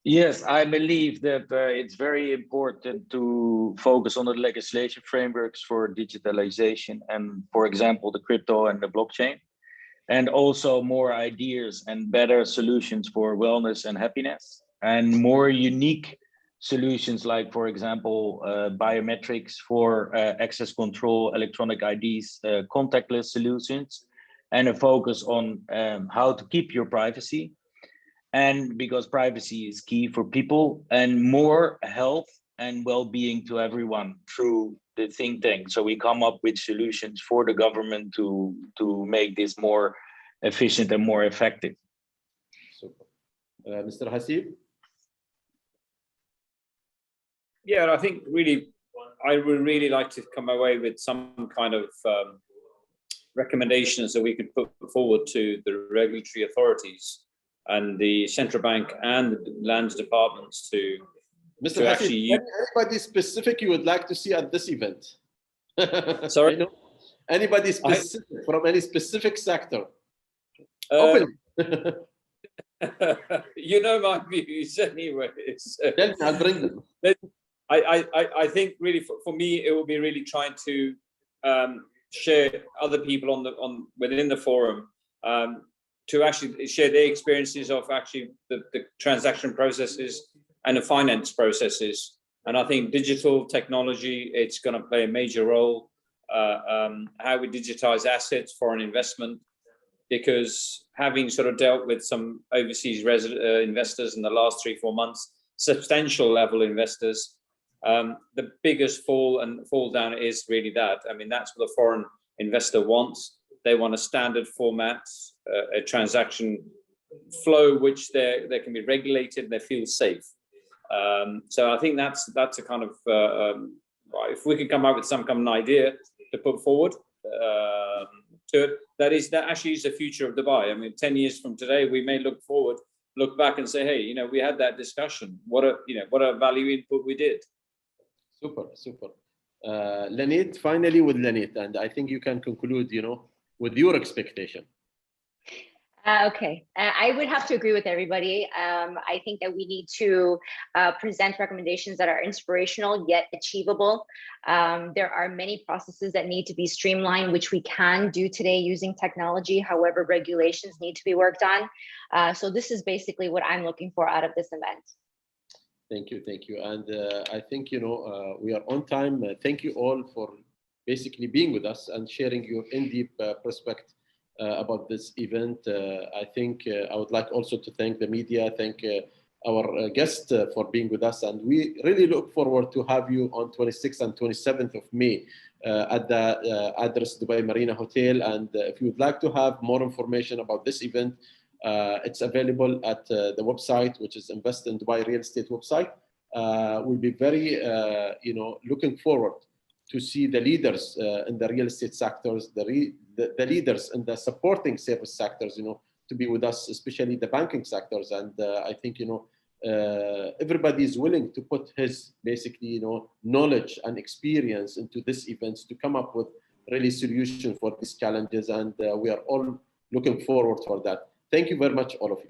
Yes, I believe that it's very important to focus on the legislation frameworks for digitalization and, for example, the crypto and the blockchain. And also more ideas and better solutions for wellness and happiness, and more unique solutions like, for example, biometrics for access control, electronic IDs, contactless solutions, and a focus on how to keep your privacy. And because privacy is key for people, and more health and well-being to everyone through the think tank. So we come up with solutions for the government to make this more efficient and more effective. Super. Mr. Hasib? Yeah, I think really, I would really like to come away with some kind of recommendations that we could put forward to the regulatory authorities and the central bank and the lands departments to Mr. to Hassan, actually use. anybody specific you would like to see at this event? Sorry? I know. Anybody specific from any specific sector? Uh, Open. You know my views anyway. So. Tell me, I'll bring them. I think really for me it will be really trying to share other people within the forum to actually share their experiences of actually the transaction processes and the finance processes. And I think digital technology, it's going to play a major role. How we digitize assets for an investment, because having sort of dealt with some overseas investors in the last 3-4 months, substantial level investors, the biggest fall down is really that. I mean, that's what the foreign investor wants. They want a standard format, a transaction flow which they can be regulated and they feel safe. So I think that's a kind of if we could come up with some kind of idea to put forward to it, that actually is the future of Dubai. I mean, 10 years from today, we may look back and say, hey, we had that discussion. What a value input we did. Super. Lanit, finally with Lanit, and I think you can conclude, with your expectation. Okay, I would have to agree with everybody. I think that we need to present recommendations that are inspirational yet achievable. There are many processes that need to be streamlined, which we can do today using technology. However, regulations need to be worked on. So this is basically what I'm looking for out of this event. Thank you. And I think, we are on time. Thank you all for basically being with us and sharing your in-depth perspective about this event. I think I would like also to thank the media, thank our guests for being with us. And we really look forward to have you on 26th and 27th of May at the Address Dubai Marina Hotel. And if you would like to have more information about this event, it's available at the website, which is Invest in Dubai Real Estate website. We'll be very, looking forward to see the leaders in the real estate sectors, the leaders in the supporting service sectors, to be with us, especially the banking sectors. And I think, everybody is willing to put his basically, knowledge and experience into this event to come up with really solutions for these challenges. And we are all looking forward for that. Thank you very much, all of you.